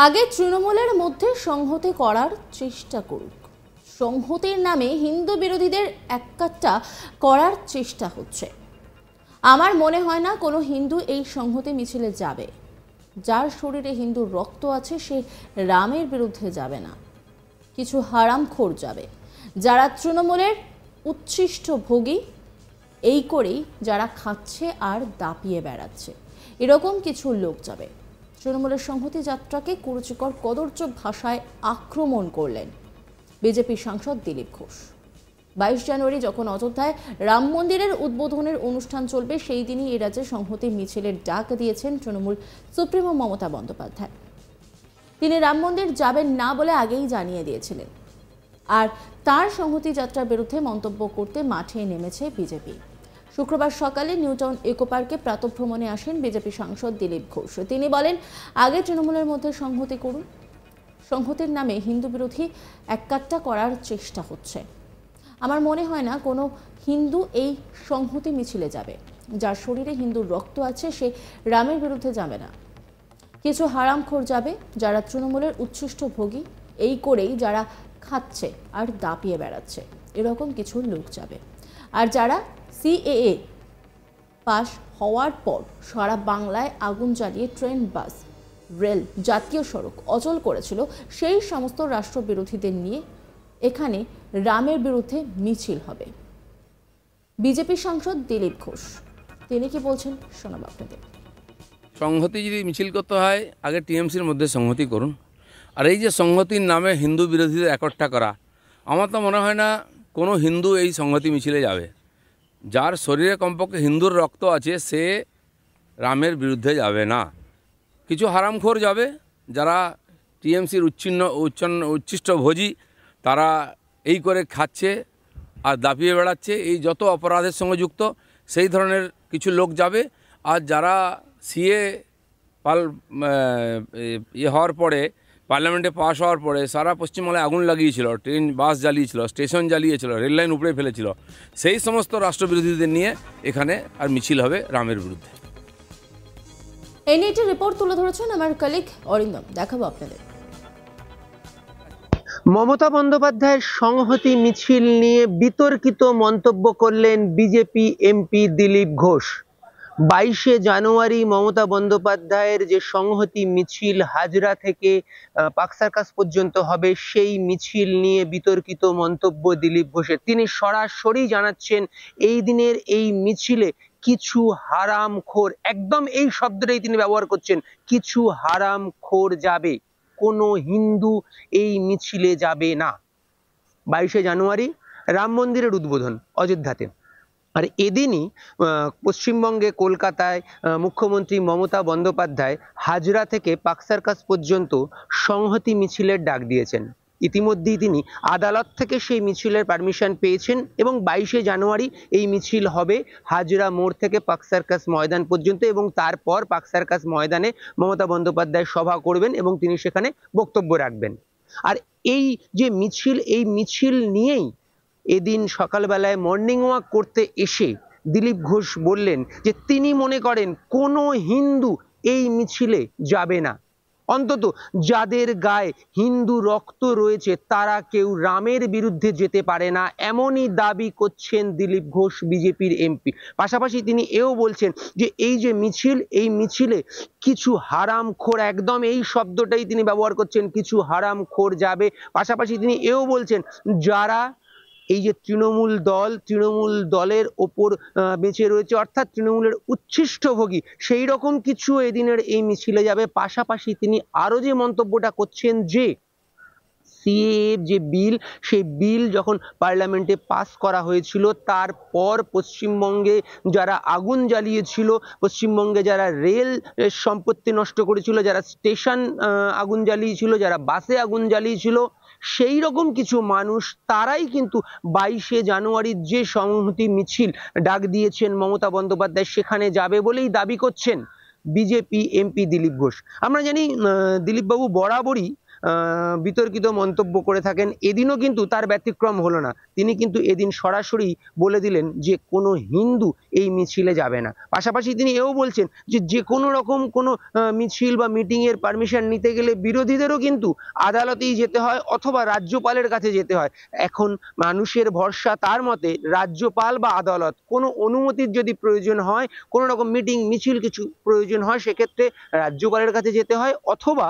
আগে তৃণমূলের মধ্যে সংহতি করার চেষ্টা করুক। সংহতির নামে হিন্দু বিরোধীদের এককাট্টা করার চেষ্টা হচ্ছে। আমার মনে হয় না কোনো হিন্দু এই সংহতি মিছিলে যাবে। যার শরীরে হিন্দুর রক্ত আছে সে রামের বিরুদ্ধে যাবে না। কিছু হারামখোর যাবে, যারা তৃণমূলের উচ্ছিষ্ট ভোগী, এই করেই যারা খাচ্ছে আর দাপিয়ে বেড়াচ্ছে, এরকম কিছু লোক যাবে। তৃণমূলের সংহতি যাত্রাকে কুরুচিকর কদর্য ভাষায় আক্রমণ করলেন বিজেপি সাংসদ দিলীপ ঘোষ। 22 জানুয়ারি যখন অযোধ্যায় রাম মন্দিরের উদ্বোধনের অনুষ্ঠান চলবে, সেই দিনই এই রাজ্যে সংহতি মিছিলের ডাক দিয়েছেন তৃণমূল সুপ্রিমো মমতা বন্দ্যোপাধ্যায়। তিনি রাম মন্দির যাবেন না বলে আগেই জানিয়ে দিয়েছিলেন, আর তার সংহতি যাত্রার বিরুদ্ধে মন্তব্য করতে মাঠে নেমেছে বিজেপি। শুক্রবার সকালে নিউটাউন ইকো পার্কে প্রাতঃভ্রমণে আসেন বিজেপি সাংসদ দিলীপ ঘোষ। তিনি বলেন, আগে তৃণমূলের মধ্যে সংহতি করুন। সংহতির নামে হিন্দু বিরোধী এককাট্টা করার চেষ্টা হচ্ছে। আমার মনে হয় না কোনো হিন্দু এই সংহতি মিছিলে যাবে। যার শরীরে হিন্দুর রক্ত আছে সে রামের বিরুদ্ধে যাবে না। কিছু হারামখোর যাবে, যারা তৃণমূলের উচ্ছিষ্ট ভোগী, এই করেই যারা খাচ্ছে আর দাপিয়ে বেড়াচ্ছে, এরকম কিছু লোক যাবে। আর যারা সিএএ পাশ হওয়ার পর সারা বাংলায় আগুন জ্বালিয়ে ট্রেন, বাস, রেল, জাতীয় সড়ক অচল করেছিল, সেই সমস্ত রাষ্ট্রবিরোধীদের নিয়ে এখানে রামের বিরুদ্ধে মিছিল হবে। বিজেপি সাংসদ দিলীপ ঘোষ তিনি কি বলছেন শোনাব আপনাদের। সংহতি যদি মিছিল করতে হয়, আগে টিএমসির মধ্যে সংহতি করুন। আর এই যে সংহতির নামে হিন্দু বিরোধীদের একট্টা করা, আমার তো মনে হয় না কোনো হিন্দু এই সংহতি মিছিলে যাবে। যার শরীরে কমপক্ষে হিন্দুর রক্ত আছে সে রামের বিরুদ্ধে যাবে না। কিছু হারামখোর যাবে, যারা টিএমসির উচ্ছিষ্ট ভোজী, তারা এই করে খাচ্ছে আর দাপিয়ে বেড়াচ্ছে, এই যত অপরাধের সঙ্গে যুক্ত সেই ধরনের কিছু লোক যাবে। আর যারা সিএ হওয়ার পরে, পার্লামেন্টে পাশ হওয়ার পরে সারা পশ্চিমবাংলায় আগুন লাগিয়েছিল, ট্রেন, বাস জ্বালিয়েছিল, স্টেশন জ্বালিয়েছিল, রেল লাইন উপড়ে ফেলেছিল, সেই সমস্ত রাষ্ট্রবিরোধীদের নিয়ে এখানে আর মিছিল হবে রামের বিরুদ্ধে। এই নিয়ে একটি রিপোর্ট তুলে ধরেছেন আমার কলিগ অরিন্দম, দেখাবো আপনাদের। মমতা বন্দ্যোপাধ্যায়ের সংহতি মিছিল নিয়ে বিতর্কিত মন্তব্য করলেন বিজেপি এমপি দিলীপ ঘোষ। 22শে জানুয়ারি মমতা বন্দ্যোপাধ্যায়ের যে সংহতি মিছিল হাজরা থেকে পার্ক সার্কাস পর্যন্ত হবে, সেই মিছিল নিয়ে বিতর্কিত মন্তব্য দিলীপ ঘোষের। তিনি সরাসরি জানাচ্ছেন এই দিনের এই মিছিলে কিছু হারামখোর, একদম এই শব্দটাই তিনি ব্যবহার করছেন, কিছু হারামখোর যাবে, কোনো হিন্দু এই মিছিলে যাবে না। 22শে জানুয়ারি রাম মন্দিরের উদ্বোধন অযোধ্যাতে, আর এদিনই পশ্চিমবঙ্গে কলকাতায় মুখ্যমন্ত্রী মমতা বন্দ্যোপাধ্যায় হাজরা থেকে পার্ক সার্কাস পর্যন্ত সংহতি মিছিলের ডাক দিয়েছেন। ইতিমধ্যেই তিনি আদালত থেকে সেই মিছিলের পারমিশন পেয়েছেন এবং 22শে জানুয়ারি এই মিছিল হবে হাজরা মোড় থেকে পার্ক সার্কাস ময়দান পর্যন্ত, এবং তারপর পার্ক সার্কাস ময়দানে মমতা বন্দ্যোপাধ্যায় সভা করবেন এবং তিনি সেখানে বক্তব্য রাখবেন। আর এই যে মিছিল, এই মিছিল নিয়েই এদিন সকালবেলায় মর্নিং ওয়াক করতে এসে দিলীপ ঘোষ বললেন যে তিনি মনে করেন কোনো হিন্দু এই মিছিলে যাবে না। অন্তত যাদের গায়ে হিন্দু রক্ত রয়েছে তারা কেউ রামের বিরুদ্ধে যেতে পারে না, এমনই দাবি করছেন দিলীপ ঘোষ বিজেপির এমপি। পাশাপাশি তিনি এও বলছেন যে এই যে মিছিল, এই মিছিলে কিছু হারামখোর, একদম এই শব্দটাই তিনি ব্যবহার করছেন, কিছু হারামখোর যাবে। পাশাপাশি তিনি এও বলছেন যারা এই যে তৃণমূল দলের ওপর বেঁচে রয়েছে, অর্থাৎ তৃণমূলের উচ্ছিষ্টভোগী, সেই রকম কিছু এদিনের এই মিছিলে যাবে। পাশাপাশি তিনি আরো যে মন্তব্যটা করছেন যে সিএএ যে বিল, সেই বিল যখন পার্লামেন্টে পাস করা হয়েছিল, তারপর পশ্চিমবঙ্গে যারা আগুন জ্বালিয়েছিল, পশ্চিমবঙ্গে যারা রেল সম্পত্তি নষ্ট করেছিল, যারা স্টেশন আগুন জ্বালিয়েছিল, যারা বাসে আগুন জ্বালিয়েছিল, সেই রকম কিছু মানুষ, তারাই কিন্তু 22শে জানুয়ারির যে সংহতি মিছিল ডাক দিয়েছেন মমতা বন্দ্যোপাধ্যায়, সেখানে যাবে বলেই দাবি করছেন বিজেপি এমপি দিলীপ ঘোষ। আমরা জানি দিলীপ বাবু বরাবরই বিতর্কিত মন্তব্য করে থাকেন। এদিনও কিন্তু তার ব্যতিক্রম হলো না, তিনি কিন্তু এদিন সরাসরি বলে দিলেন যে কোনো হিন্দু এই মিছিলে যাবে না। পাশাপাশি তিনি এও বলছেন যে যে কোনো রকম কোনো মিছিল বা মিটিং এর পারমিশন নিতে গেলে বিরোধীদেরও কিন্তু আদালতেই যেতে হয় অথবা রাজ্যপালের কাছে যেতে হয়। এখন মানুষের ভরসা তার মতে রাজ্যপাল বা আদালত। কোনো অনুমতির যদি প্রয়োজন হয়, কোনো রকম মিটিং মিছিল কিছু প্রয়োজন হয়, সেক্ষেত্রে রাজ্যপালের কাছে যেতে হয় অথবা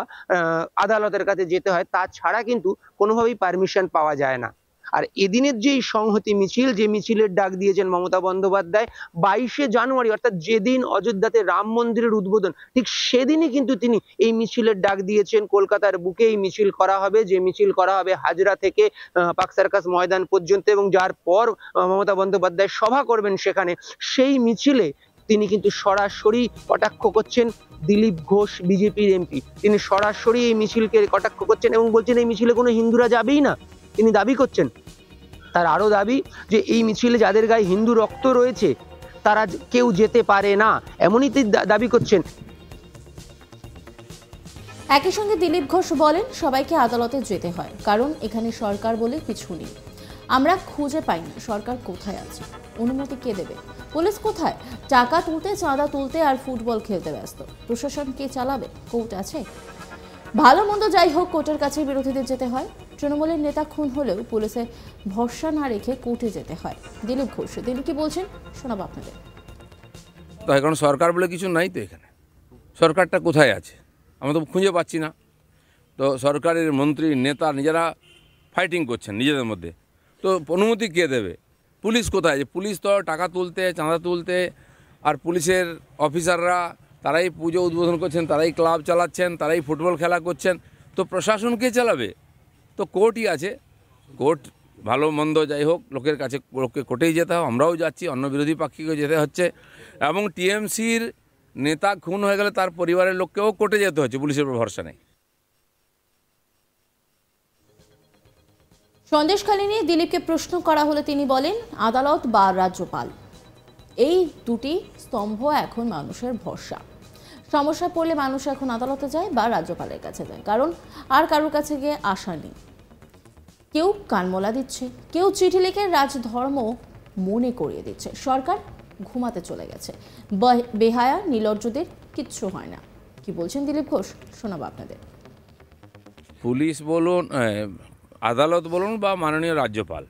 আদালতের কাছে যেতে হয়। তাছাড়া কিন্তু কোনোভাবেই পারমিশন পাওয়া যায় না। আর এদিনের যে সংহতি মিছিল, যে মিছিলের ডাক দিয়েছেন মমতা বন্দ্যোপাধ্যায় 22শে জানুয়ারি, অর্থাৎ যেদিন অযোধ্যাতে রাম মন্দিরের উদ্বোধন, ঠিক সেদিনই কিন্তু তিনি এই মিছিলের ডাক দিয়েছেন। কলকাতার বুকে এই মিছিল করা হবে, যে মিছিল করা হবে হাজরা থেকে পার্ক সার্কাস ময়দান পর্যন্ত, এবং যার পর মমতা বন্দ্যোপাধ্যায় সভা করবেন সেখানে। সেই মিছিলে তিনি কিন্তু সরাসরি কটাক্ষ করছেন দিলীপ ঘোষ, বিজেপির এমপি। তিনি সরাসরি এই মিছিলকে কটাক্ষ করছেন এবং বলছেন এই মিছিলে কোনো হিন্দুরা যাবেই না। তিনি দাবি করছেন, তার আরো দাবি যে এই মিছিলে যাদের গায়ে হিন্দু রক্ত রয়েছে তারা কেউ যেতে পারে না, এমনই তিনি দাবি করছেন। একই সঙ্গে দিলীপ ঘোষ বলেন সবাইকে আদালতে যেতে হয়, কারণ এখানে সরকার বলে কিছু নেই। আমরা খুঁজে পাই না সরকার কোথায় আছে, অনুমতি কে দেবে, পুলিশ কোথায়, টাকা তুলতে, চাঁদা তুলতে আর ফুটবল খেলতে ব্যস্ত, প্রশাসন কে চালাবে, কোর্ট আছে। ভালো মন্দ যাই হোক, কোর্টের কাছে বিরোধীদের যেতে হয়। তৃণমূলের নেতা খুন হলেও পুলিশে ভরসা না রেখে কোর্টে যেতে হয়। দিলীপ ঘোষ তিনি কি বলছেন শোনাবো আপনাদের। এখন সরকার বলে কিছু নাই তো, এখানে সরকারটা কোথায় আছে আমরা তো খুঁজে পাচ্ছি না। তো সরকারের মন্ত্রী নেতা নিজেরা ফাইটিং করছেন নিজেদের মধ্যে, তো অনুমতি কে দেবে, পুলিশ কোথায়, পুলিশ তো টাকা তুলতে, চাঁদা তুলতে, আর পুলিশের অফিসাররা তারাই পুজো উদ্বোধন করছেন, তারাই ক্লাব চালাচ্ছেন, তারাই ফুটবল খেলা করছেন, তো প্রশাসন কে চালাবে, তো কোর্টই আছে। কোর্ট ভালো মন্দ যাই হোক লোকের কাছে, লোককে কোর্টেই যেতে হবে। আমরাও যাচ্ছি, অন্য বিরোধী পক্ষকে যেতে হচ্ছে, এবং টিএমসির নেতা খুন হয়ে গেলে তার পরিবারের লোককেও কোর্টে যেতে হচ্ছে, পুলিশের উপর ভরসা নেই। সন্দেশখালী নিয়ে দিলীপকে প্রশ্ন করা হলে তিনি বলেন আদালত বা রাজ্যপাল, এই দুটি স্তম্ভ এখন মানুষের ভরসা। সমস্যা পড়লে মানুষ এখন আদালতে যায় বা রাজ্যপালের কাছে যায়, কারণ আর কারোর কাছে গিয়ে আশা নেই। কেউ কানমলা দিচ্ছে, কেউ চিঠি লিখে রাজধর্ম মনে করিয়ে দিচ্ছে। সরকার ঘুমাতে চলে গেছে, বেহায়া নির্লজ্জদের কিচ্ছু হয় না। কি বলছেন দিলীপ ঘোষ শোনাবো আপনাদের। পুলিশ বলুন, আদালত বলুন বা মাননীয় রাজ্যপাল,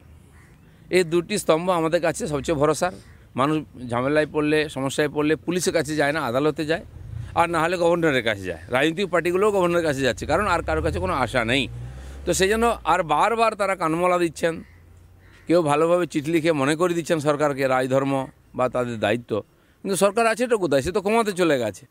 এই দুটি স্তম্ভ আমাদের কাছে সবচেয়ে ভরসার। মানুষ ঝামেলায় পড়লে, সমস্যায় পড়লে পুলিশের কাছে যায় না, আদালতে যায়, আর না হলে গভর্নরের কাছে যায়। রাজনৈতিক পার্টিগুলোও গভর্নরের কাছে যাচ্ছে, কারণ আর কারোর কাছে কোনো আশা নেই। তো সেই জন্য আর বারবার তারা কানমলা দিচ্ছেন, কেউ ভালোভাবে চিঠি লিখে মনে করে দিচ্ছেন সরকারকে রাজধর্ম বা তাদের দায়িত্ব, কিন্তু সরকার আছে তো কোথায়, সে তো কমাতে চলে গেছে।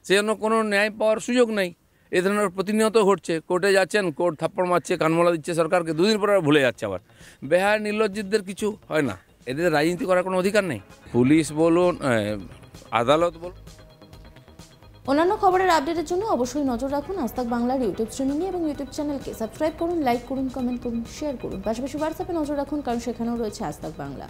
সেই জন্য কোনো ন্যায় পাওয়ার সুযোগ নেই। এ ধরনের প্রতিনিয়ত ঘটছে, কোর্টে যাচ্ছেন, কোর্ট থাপ্পড় মারছে, কানমলা দিচ্ছে সরকারকে, দুদিন পরে ভুলে যাচ্ছে আবার। বেহায়া নির্লজ্জিতদের কিছু হয় না, এদের রাজনীতি করার কোনো অধিকার নেই। পুলিশ বলুন, আদালত বলুন। অন্যান্য খবরের আপডেটের জন্য অবশ্যই নজর রাখুন আজ তাক বাংলার ইউটিউব স্ট্রিমিংয়ে এবং ইউটিউব চ্যানেলকে সাবস্ক্রাইব করুন, লাইক করুন, কমেন্ট করুন, শেয়ার করুন। পাশাপাশি হোয়াটসঅ্যাপে নজর রাখুন, কারণ সেখানেও রয়েছে আজ তাক বাংলা।